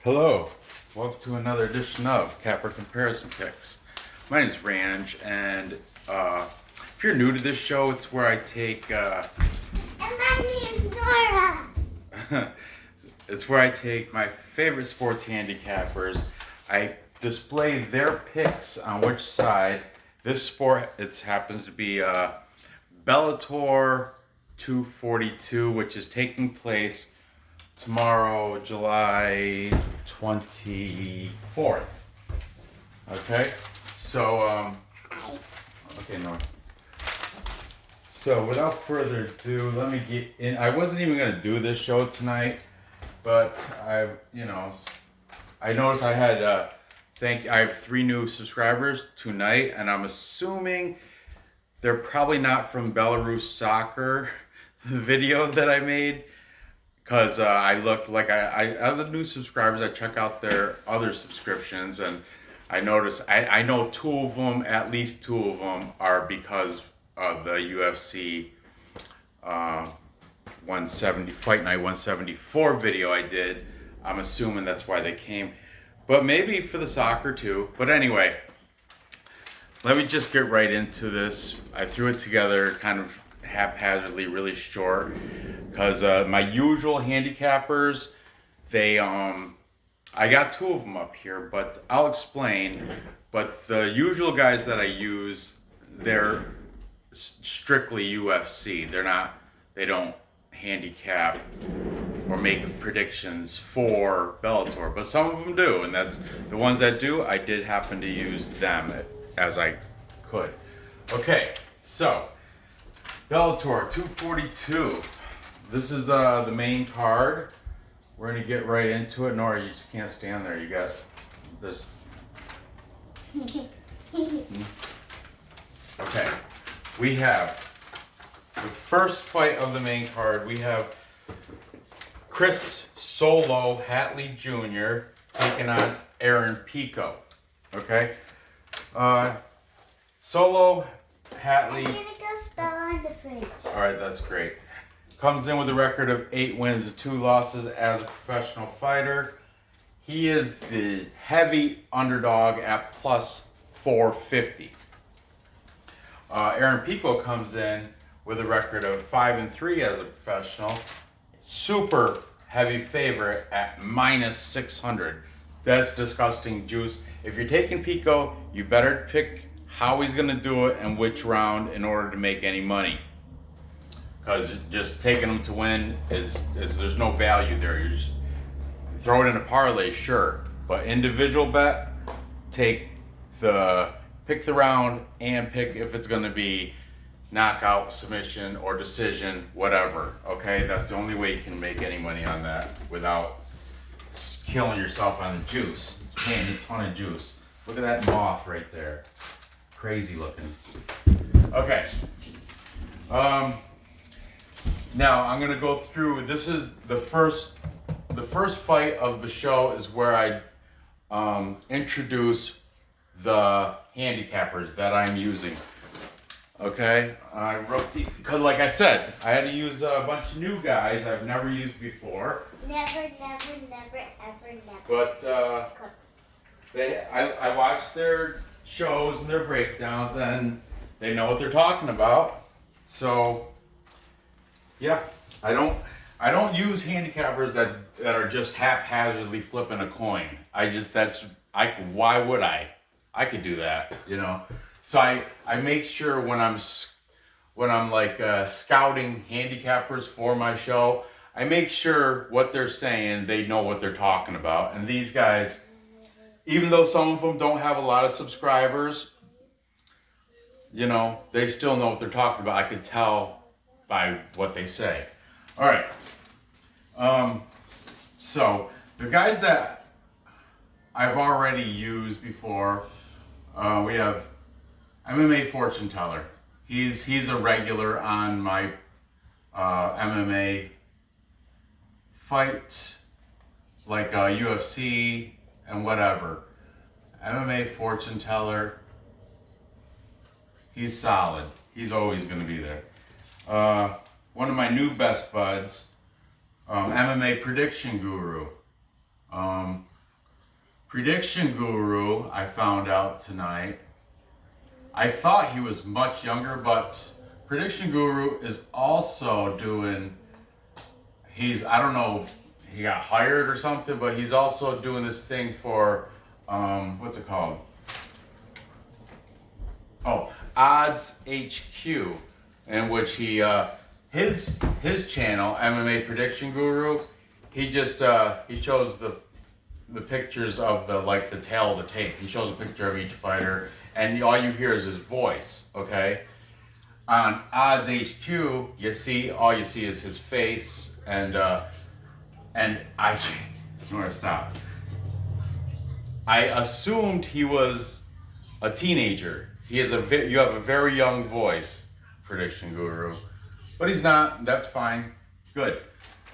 Hello, welcome to another edition of Capper Comparison Picks. My name is Ranj, and if you're new to this show, it's where I take And my name is Nora. it's where I take my favorite sports handicappers. I display their picks on which side. This sport, it happens to be Bellator 242, which is taking place tomorrow, July 24th. Okay, so okay, no. So without further ado, let me get in. I wasn't even gonna do this show tonight, but I noticed I had I have 3 new subscribers tonight, and I'm assuming they're probably not from Belarus soccer, the video that I made. Because I looked like I other new subscribers, I check out their other subscriptions, and I noticed I know 2 of them, at least 2 of them, are because of the UFC 170 Fight Night 174 video I did. I'm assuming that's why they came, but maybe for the soccer too. But anyway, let me just get right into this. I threw it together kind of haphazardly, really short, because my usual handicappers, they I got 2 of them up here, but I'll explain. But the usual guys that I use, they're strictly UFC. They don't handicap or make predictions for Bellator, but some of them do, and that's the ones that do. I did happen to use them as I could. Okay, so Bellator 242. This is the main card. We're gonna get right into it. Nora, you just can't stand there. You got this. Okay, we have the first fight of the main card. We have Chris Solo Hatley Jr. taking on Aaron Pico. Okay, Solo Hatley. I'm gonna go spell on the fridge. All right, that's great. Comes in with a record of 8 wins and 2 losses as a professional fighter. He is the heavy underdog at plus 450. Aaron Pico comes in with a record of 5-3 as a professional. Super heavy favorite at minus 600. That's disgusting juice. If you're taking Pico, you better pick how he's going to do it and which round in order to make any money. Because just taking him to win is there's no value there. You just throw it in a parlay, sure, but individual bet, pick the round and pick if it's going to be knockout, submission, or decision, whatever. Okay, that's the only way you can make any money on that without killing yourself on the juice. It's paying a ton of juice. Look at that moth right there, crazy looking. Okay. Now I'm gonna go through. This is the first fight of the show is where I introduce the handicappers that I'm using. Okay, I wrote because, like I said, I had to use a bunch of new guys I've never used before. Never, ever. But I watched their shows and their breakdowns, and they know what they're talking about. So. Yeah, I don't use handicappers that are just haphazardly flipping a coin. Why would I? I could do that, you know. So I make sure when I'm scouting handicappers for my show, I make sure what they're saying, they know what they're talking about. And these guys, even though some of them don't have a lot of subscribers, you know, they still know what they're talking about. I could tell by what they say. All right. So the guys that I've already used before, we have MMA Fortune Teller. He's a regular on my MMA fights, like UFC and whatever. MMA Fortune Teller. He's solid. He's always going to be there. One of my new best buds, MMA Prediction Guru. Prediction Guru, I found out tonight. I thought he was much younger, but Prediction Guru is also doing, I don't know if he got hired or something, but he's also doing this thing for, what's it called? Oh, Odds HQ, in which he, his channel, MMA Prediction Guru, he just, he shows the pictures of the tail of the tape. He shows a picture of each fighter, and all you hear is his voice, okay? On Odds HQ, all you see is his face, and I, I'm gonna stop. I assumed he was a teenager. You have a very young voice, Prediction Guru, but he's not. That's fine. Good.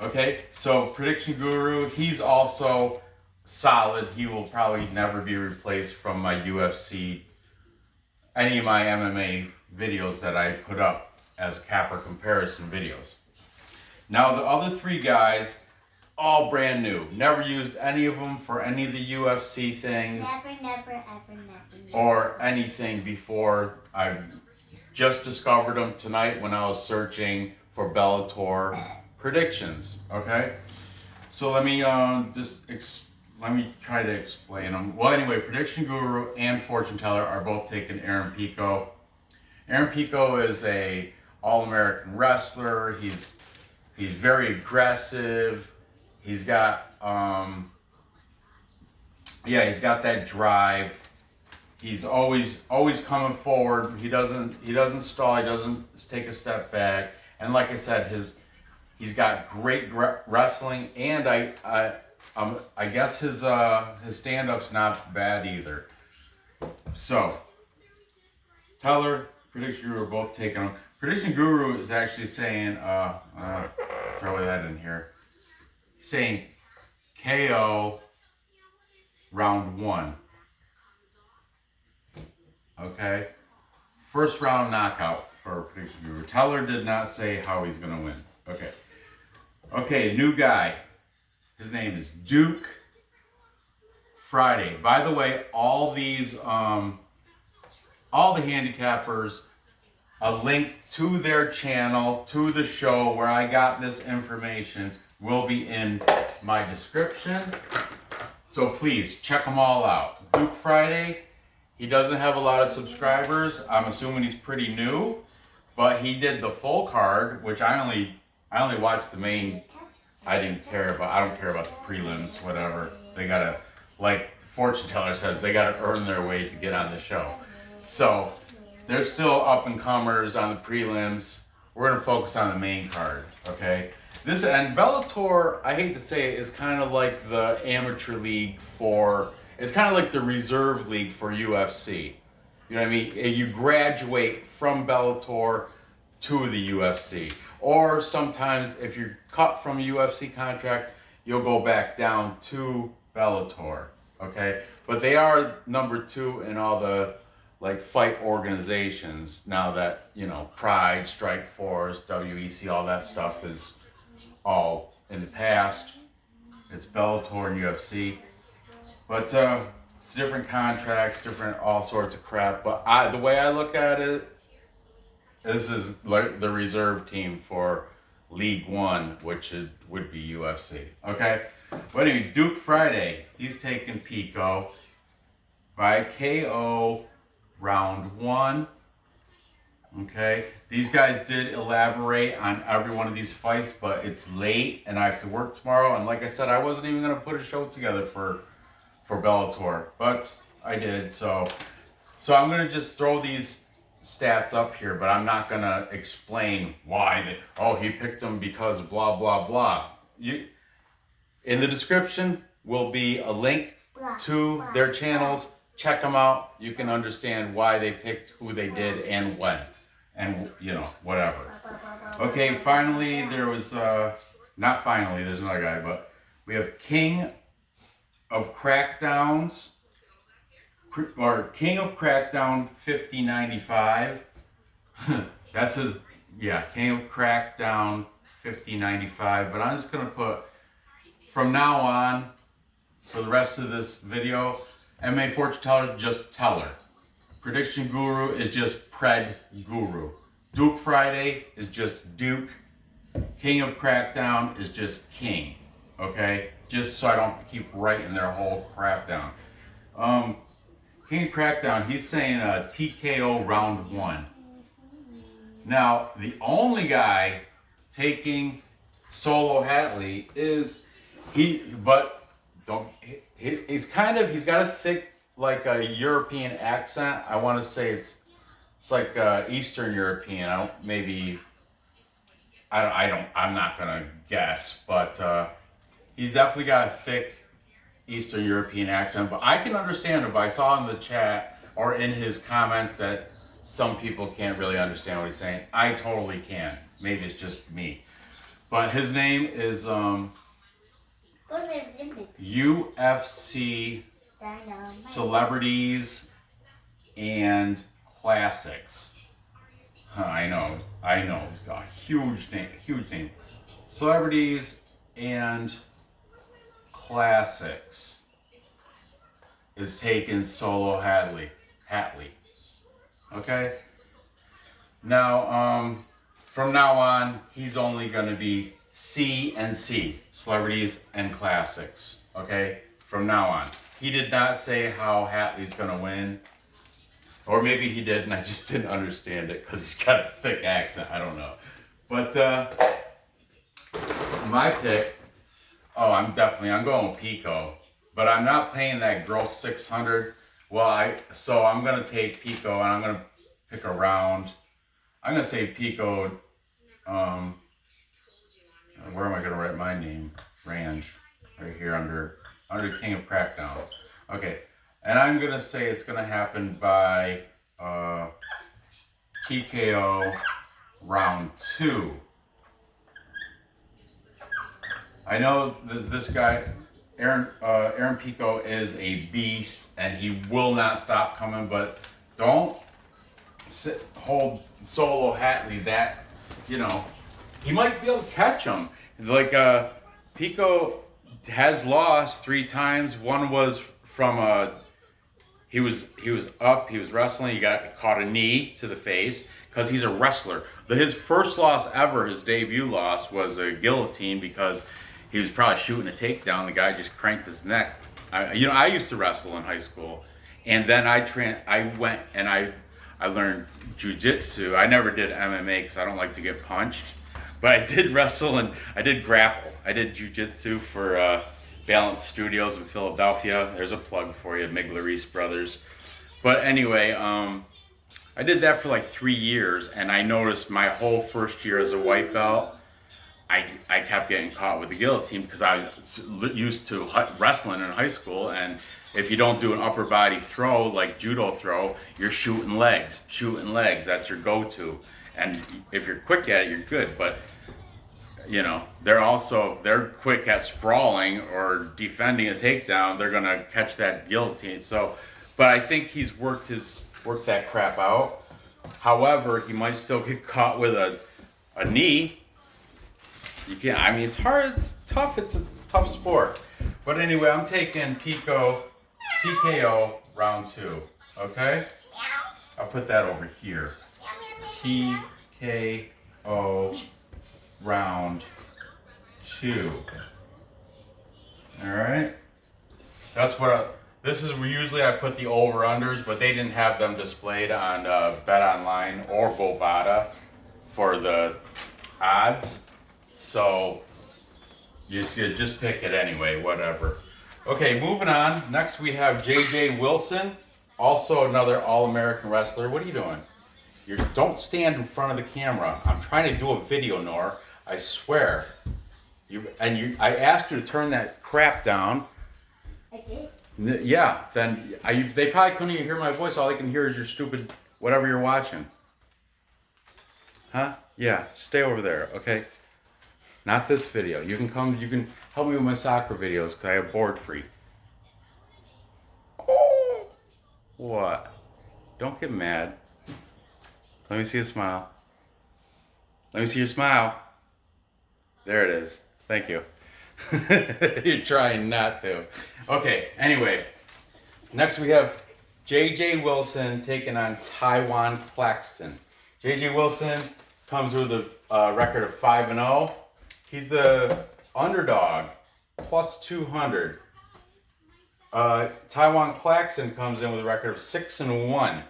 Okay, so Prediction Guru, he's also solid. He will probably never be replaced from my UFC, any of my MMA videos that I put up as capper comparison videos. Now the other three guys, all brand new. Never used any of them for any of the UFC things. Never. Or anything before. I just discovered them tonight when I was searching for Bellator predictions. Okay, so let me let me try to explain them. Well, anyway, Prediction Guru and Fortune Teller are both taking Aaron Pico. Aaron Pico is a All-American wrestler. He's very aggressive. He's got he's got that drive. He's always coming forward. He doesn't stall. He doesn't take a step back. And like I said, he's got great wrestling, and I guess his stand-up's not bad either. So Teller, Prediction Guru are both taking him. Prediction Guru is actually saying, throw that in here. He's saying KO round 1. Okay? First round knockout for Prediction Guru. Teller did not say how he's going to win. Okay. Okay, new guy. His name is Duke Friday. By the way, all these, all the handicappers, a link to their channel, to the show where I got this information will be in my description. So please check them all out. Duke Friday, he doesn't have a lot of subscribers. I'm assuming he's pretty new, but he did the full card, which I only watched the main. I don't care about the prelims, whatever. They gotta, like Fortune Teller says, they gotta earn their way to get on the show. So they're still up and comers on the prelims. We're gonna focus on the main card, okay? And Bellator, I hate to say it, is kind of like the amateur league it's kind of like the reserve league for UFC. You know what I mean? You graduate from Bellator to the UFC. Or sometimes if you're cut from a UFC contract, you'll go back down to Bellator, okay? But they are number 2 in all the fight organizations now that, Pride, Strikeforce, WEC, all that stuff is all in the past. It's Bellator and UFC. But it's different contracts, different all sorts of crap. But the way I look at it, this is like the reserve team for League One, which would be UFC. Okay? But anyway, Duke Friday, he's taking Pico by KO round 1. Okay? These guys did elaborate on every one of these fights, but it's late and I have to work tomorrow. And like I said, I wasn't even going to put a show together for Bellator, but I did. So I'm going to just throw these stats up here, but I'm not going to explain why he picked them because blah, blah, blah. In the description will be a link to their channels. Check them out. You can understand why they picked who they did and when. And, whatever. Okay, finally, there's another guy, but we have King of Crackdowns, or King of Crackdown 5095. That's his, King of Crackdown 5095. But I'm just going to put, from now on, for the rest of this video. MMA fortune teller, just teller. Prediction guru is just pred guru. Duke Friday is just Duke. King of Crackdown is just King. Okay? Just so I don't have to keep writing their whole crap down. King of Crackdown, he's saying TKO round 1. Now, the only guy taking Solo Hatley is he's got a thick, like a European accent. I want to say it's like Eastern European. I'm not gonna guess, but he's definitely got a thick Eastern European accent. But I can understand him. But I saw in the chat or in his comments that some people can't really understand what he's saying. I totally can. Maybe it's just me. But his name is UFC Celebrities and Classics. I know. He's got a huge name. Celebrities and Classics is taking Solo Hatley. Okay? Now, from now on, he's only going to be CNC, Celebrities and Classics. Okay? From now on. He did not say how Hatley's going to win. Or maybe he did and I just didn't understand it because he's got a thick accent. I don't know. But my pick, I'm going with Pico. But I'm not paying that gross 600. So I'm going to take Pico and I'm going to pick a round. I'm going to say Pico, where am I going to write my name? Range. Right here under King of Crackdown. Okay. And I'm going to say it's going to happen by TKO round 2. I know that this guy, Aaron Pico, is a beast and he will not stop coming, but don't hold Solo Hatley that, he might be able to catch him. Like, Pico has lost 3 times. One was from he was wrestling, he caught a knee to the face because he's a wrestler. His first loss ever, his debut loss, was a guillotine because he was probably shooting a takedown. The guy just cranked his neck. I used to wrestle in high school, and then I went and I learned jiu-jitsu. I never did MMA because I don't like to get punched, but I did wrestle and I did grapple. I did jiu-jitsu for Balance Studios in Philadelphia. There's a plug for you, Miglarice Brothers. But anyway, I did that for like 3 years, and I noticed my whole first year as a white belt, I kept getting caught with the guillotine because I was used to wrestling in high school, and if you don't do an upper body throw, like judo throw, you're shooting legs. That's your go-to. And if you're quick at it, you're good. But, they're quick at sprawling or defending a takedown. They're going to catch that guillotine. So, but I think he's worked that crap out. However, he might still get caught with a knee. It's hard, it's tough, it's a tough sport. But anyway, I'm taking Pico TKO round 2, okay? I'll put that over here. TKO round 2. Alright? That's what this is where usually I put the over-unders, but they didn't have them displayed on Bet Online or Bovada for the odds. So you just pick it anyway, whatever. Okay, moving on. Next we have JJ Wilson, also another All-American wrestler. What are you doing? Don't stand in front of the camera. I'm trying to do a video, Nor. I swear. I asked you to turn that crap down. I did. Yeah, then they probably couldn't even hear my voice. All they can hear is your stupid whatever you're watching. Huh? Yeah, stay over there, okay? Not this video. You can help me with my soccer videos because I have board free. Oh, what? Don't get mad. Let me see a smile. Let me see your smile. There it is. Thank you. You're trying not to. Okay, anyway. Next we have J.J. Wilson taking on Tywan Claxton. J.J. Wilson comes with a record of 5-0. He's the underdog, plus 200. Tywan Claxton comes in with a record of 6-1.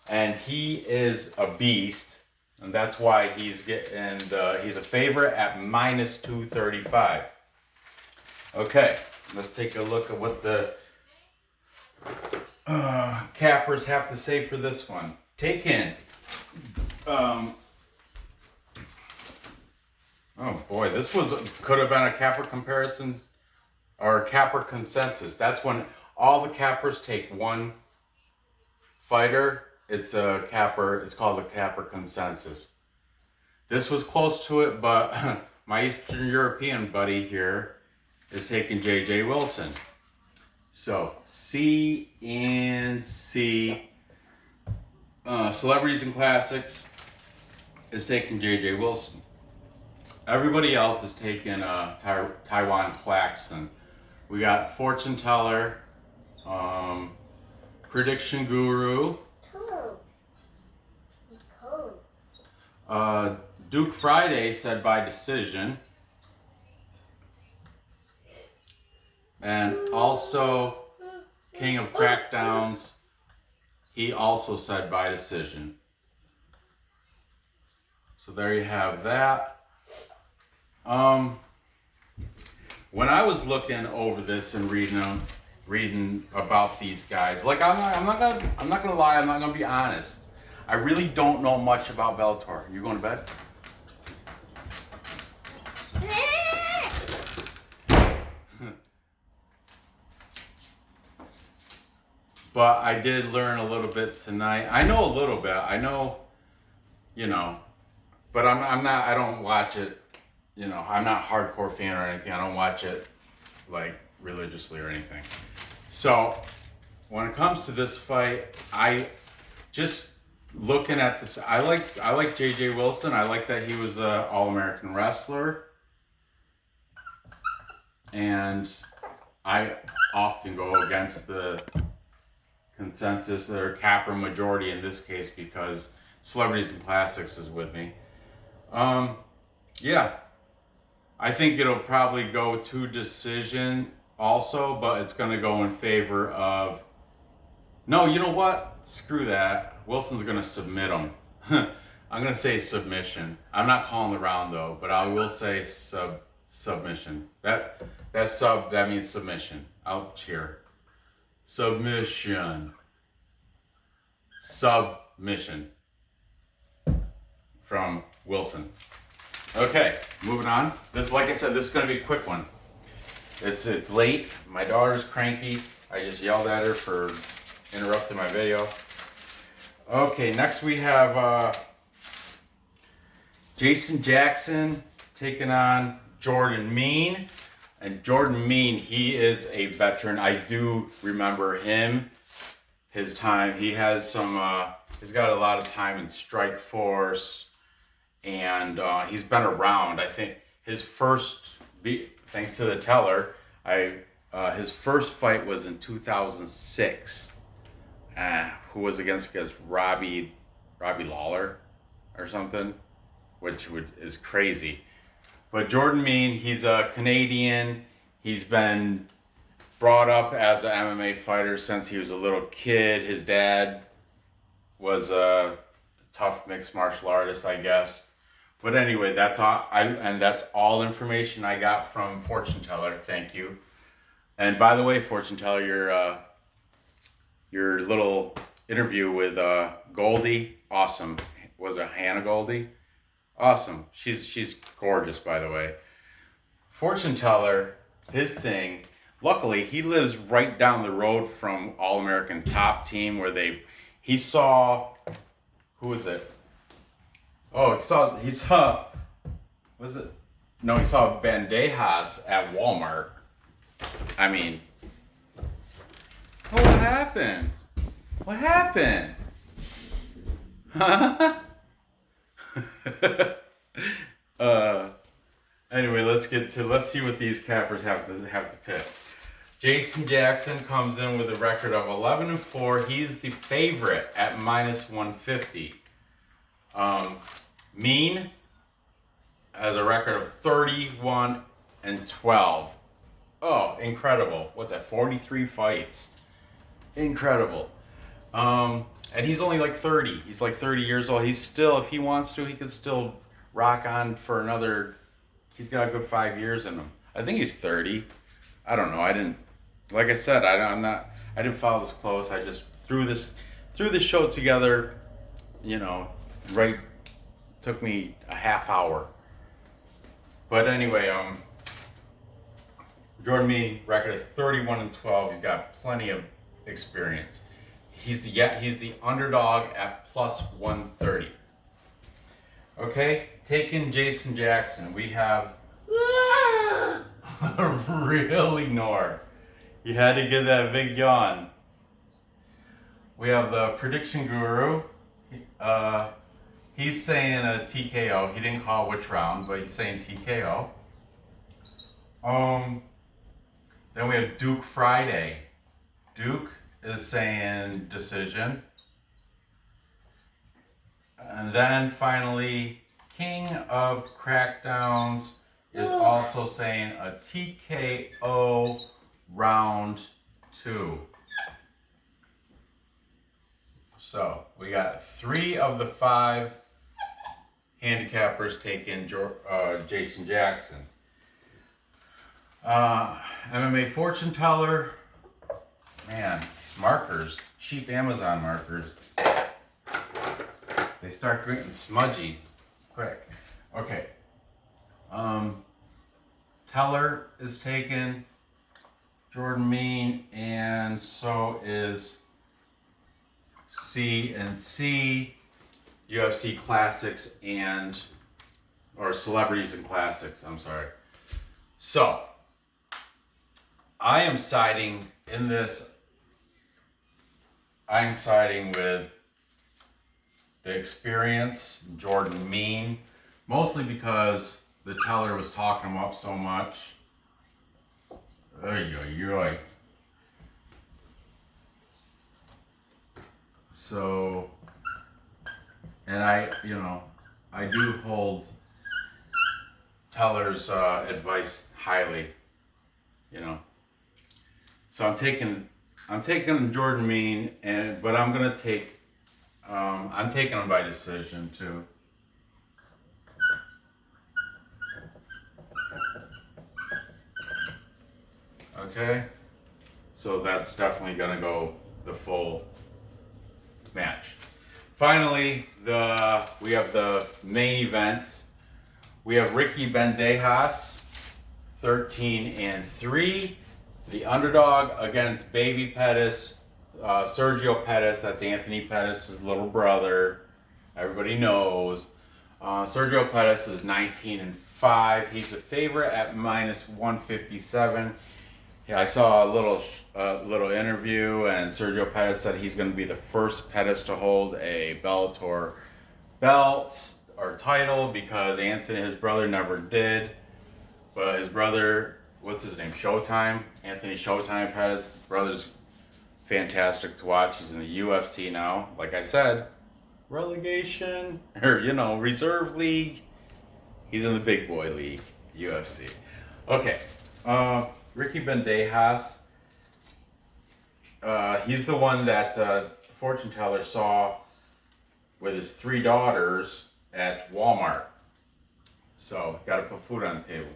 And he is a beast. And that's why he's he's a favorite at minus 235. Okay, let's take a look at what the cappers have to say for this one. Take in. Oh boy, this could have been a capper comparison or a capper consensus. That's when all the cappers take one fighter. It's a capper. It's called a capper consensus. This was close to it, but my Eastern European buddy here is taking J.J. Wilson. So, CNC Celebrities and Classics is taking J.J. Wilson. Everybody else is taking Tywan Claxton. We got Fortune Teller, Prediction Guru, Duke Friday said by decision. And also King of Crackdowns, he also said by decision. So there you have that. When I was looking over this and reading about these guys, like I'm not gonna lie, I'm not gonna be honest. I really don't know much about Bellator. You going to bed? But I did learn a little bit tonight. I know a little bit. I know, but I'm not. I don't watch it. I'm not a hardcore fan or anything. I don't watch it like religiously or anything. So when it comes to this fight, I just looking at this. I like J.J. Wilson. I like that he was an All-American wrestler, and I often go against the consensus or capper majority in this case because Celebrities and Classics is with me. Yeah, I think it'll probably go to decision also, but it's going to go in favor of. No, you know what? Screw that. Wilson's going to submit him. I'm going to say submission. I'm not calling the round though, but I will say submission. That means submission. I'll cheer. Submission from Wilson. Okay, moving on. This, like I said, this is going to be a quick one. It's late. My daughter's cranky. I just yelled at her for interrupting my video. Okay, next we have Jason Jackson taking on Jordan Mean. And Jordan Mean, he is a veteran. I do remember him, his time. He has he's got a lot of time in Strike Force, and he's been around. I think his first, thanks to the teller, his first fight was in 2006. Who was against Robbie Lawler or something, which is crazy. But Jordan Mean, he's a Canadian. He's been brought up as an MMA fighter since he was a little kid. His dad was a tough mixed martial artist, I guess. But anyway, that's all information I got from Fortune Teller. Thank you. And by the way, Fortune Teller, your little interview with Goldie, awesome. Was it Hannah Goldie? Awesome. She's gorgeous, by the way. Fortune Teller, his thing. Luckily, he lives right down the road from All-American Top Team, where he saw. Who was it? Oh, he saw. Was it? No, he saw Bandejas at Walmart. I mean, what happened? What happened? Huh? Anyway, let's see what these cappers have to pick. Jason Jackson comes in with a record of 11-4. He's the favorite at -150. Mean has a record of 31-12. Oh, incredible! What's that? 43 fights. Incredible. And he's only like 30. He's like 30 years old. He's still, if he wants to, he can still rock on for another. He's got a good 5 years in him. I think he's 30. I don't know. Like I said, I didn't follow this close. I just threw this show together. You know, right. Took me a half hour. But anyway, Jordan Mean record of 31-12. He's got plenty of experience. He's the underdog at +130. Okay, taking Jason Jackson. We have really Nord. You had to give that big yawn. We have the prediction guru. He's saying a TKO. He didn't call which round, but he's saying TKO. Then we have Duke Friday. Duke is saying decision. And then finally, King of Crackdowns is also saying a TKO round 2. So we got 3 of the 5 handicappers taking Jason Jackson. MMA fortune teller. Man, these markers, cheap Amazon markers, they start getting smudgy quick. Okay. Teller is taken, Jordan Mean, and so is C and C, UFC Classics or Celebrities and Classics, I'm sorry. So, I am siding with the experience, Jordan Mean, mostly because the teller was talking him up so much. So, and I do hold teller's advice highly, So I'm taking Jordan Mean, but I'm gonna take I'm taking him by decision too. Okay, so that's definitely gonna go the full match. Finally, we have the main event. We have Ricky Bandejas, 13-3, the underdog against baby Pettis, Sergio Pettis. That's Anthony Pettis' little brother. Everybody knows. Sergio Pettis is 19-5. He's the favorite at -157. I saw a little interview, and Sergio Pettis said he's going to be the first Pettis to hold a Bellator belt or title because his brother never did. But his brother, what's his name? Showtime? Anthony Showtime Pettis. Brother's fantastic to watch. He's in the UFC now. Like I said, relegation or reserve league. He's in the big boy league, UFC. Okay. Ricky Bandejas, he's the one that fortune teller saw with his 3 daughters at Walmart. So, got to put food on the table,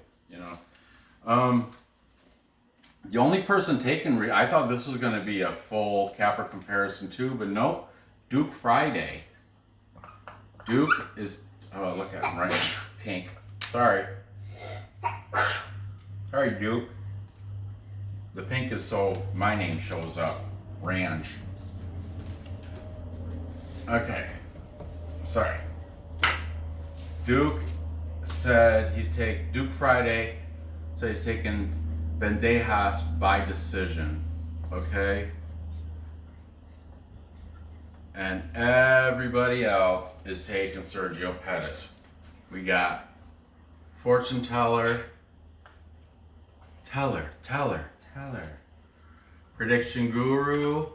The only person taken, I thought this was going to be a full capper comparison too, but nope. Duke Friday. Duke is, oh, look at him, right? Pink. Sorry, Duke. The pink is so my name shows up. Ranch. Okay. Sorry. Duke said Duke Friday said he's taking Bandejas by decision. Okay? And everybody else is taking Sergio Pettis. We got fortune teller. Teller. Prediction guru.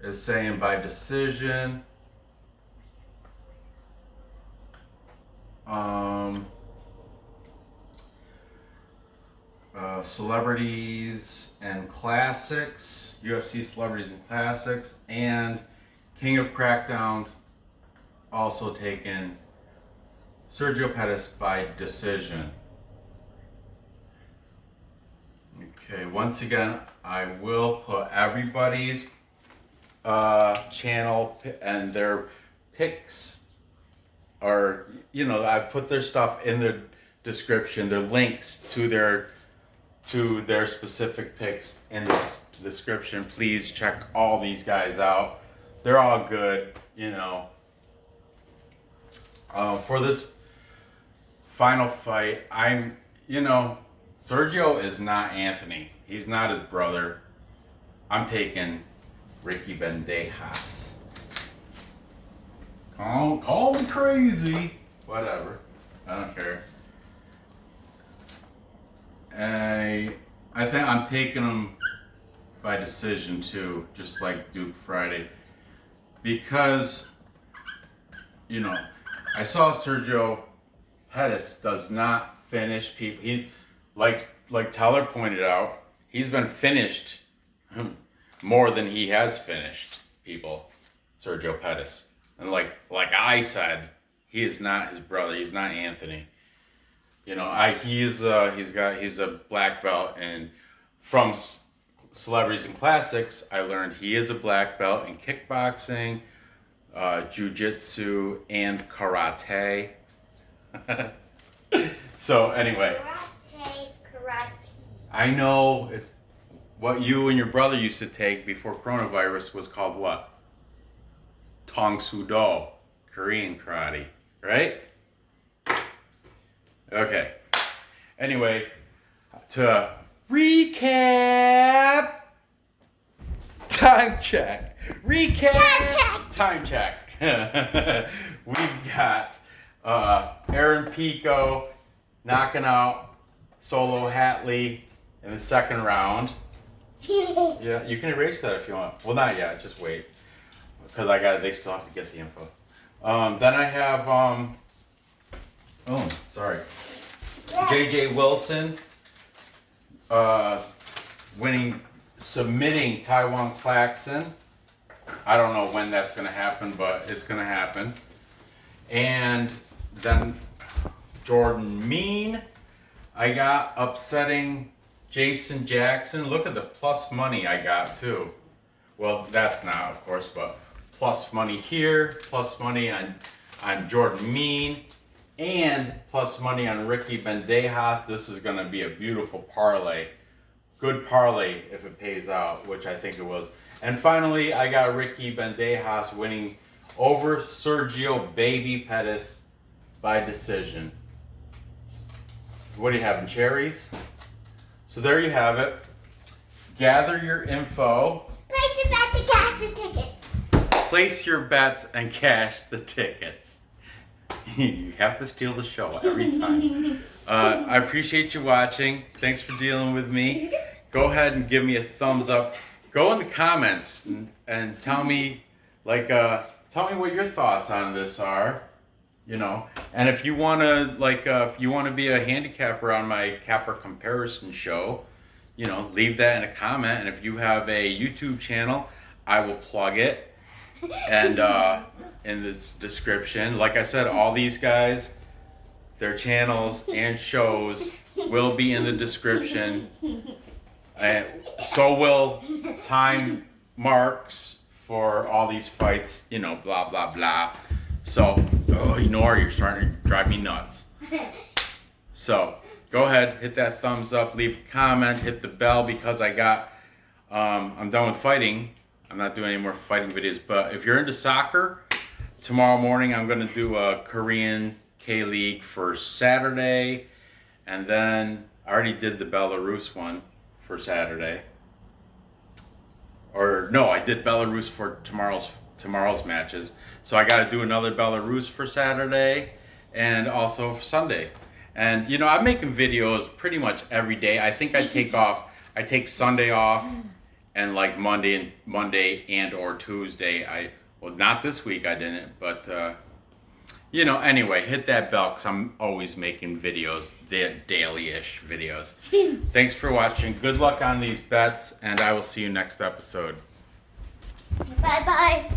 Is saying by decision. Celebrities and classics, UFC celebrities and classics, and King of Crackdowns also taken Sergio Pettis by decision. Okay, once again, I will put everybody's channel and their picks, or I put their stuff in the description, their links to their specific picks in this description. Please check all these guys out. They're all good, for this final fight, Sergio is not Anthony. He's not his brother. I'm taking Ricky Bandejas. Call me crazy. Whatever. I don't care. I think I'm taking him by decision too, just like Duke Friday. Because, I saw Sergio Pettis does not finish people. He's like Tyler pointed out, he's been finished more than he has finished people, Sergio Pettis. And like I said, he is not his brother. He's not Anthony. He's a black belt, and from Celebrities and Classics, I learned he is a black belt in kickboxing, jiu-jitsu, and karate. So anyway, Karate. I know it's what you and your brother used to take before coronavirus was called what? Tong Soo Do, Korean karate, right? Okay. Anyway, to recap, time check. Time check. We've got Aaron Pico knocking out Solo Hatley in the second round. Yeah, you can erase that if you want. Well, not yet. Just wait, because they still have to get the info. Then I have JJ Wilson submitting Tywan Claxton. I don't know when that's going to happen, but it's going to happen. And then Jordan Mean, I got upsetting Jason Jackson. Look at the plus money I got too. Well, that's not, of course, but plus money here, plus money on Jordan Mean, and plus money on Ricky Bandejas. This is going to be a beautiful parlay. Good parlay if it pays out, which I think it was. And finally, I got Ricky Bandejas winning over Sergio Baby Pettis by decision. What are you having, cherries? So there you have it. Gather your info. Place your bet to cash the tickets. Place your bets and cash the tickets. You have to steal the show every time. I appreciate you watching. Thanks for dealing with me. Go ahead and give me a thumbs up. Go in the comments and tell me what your thoughts on this are. And if you want to be a handicapper on my capper comparison show, leave that in a comment. And if you have a YouTube channel, I will plug it and in the description. Like I said, all these guys, their channels and shows will be in the description, and so will time marks for all these fights, blah blah blah. So, you're starting to drive me nuts. So, go ahead, hit that thumbs up, leave a comment, hit the bell, because I'm done with fighting. I'm not doing any more fighting videos, but if you're into soccer, tomorrow morning I'm going to do a Korean K-League for Saturday, and then I already did the Belarus one for Saturday. or no, I did Belarus for tomorrow's matches. So I got to do another Belarus for Saturday and also for Sunday. And you know, I'm making videos pretty much every day. I think I take Sunday off, and like Monday and or Tuesday. Well, not this week I didn't, but you know, anyway, hit that bell because I'm always making videos, daily-ish videos. Thanks for watching. Good luck on these bets, and I will see you next episode. Bye-bye.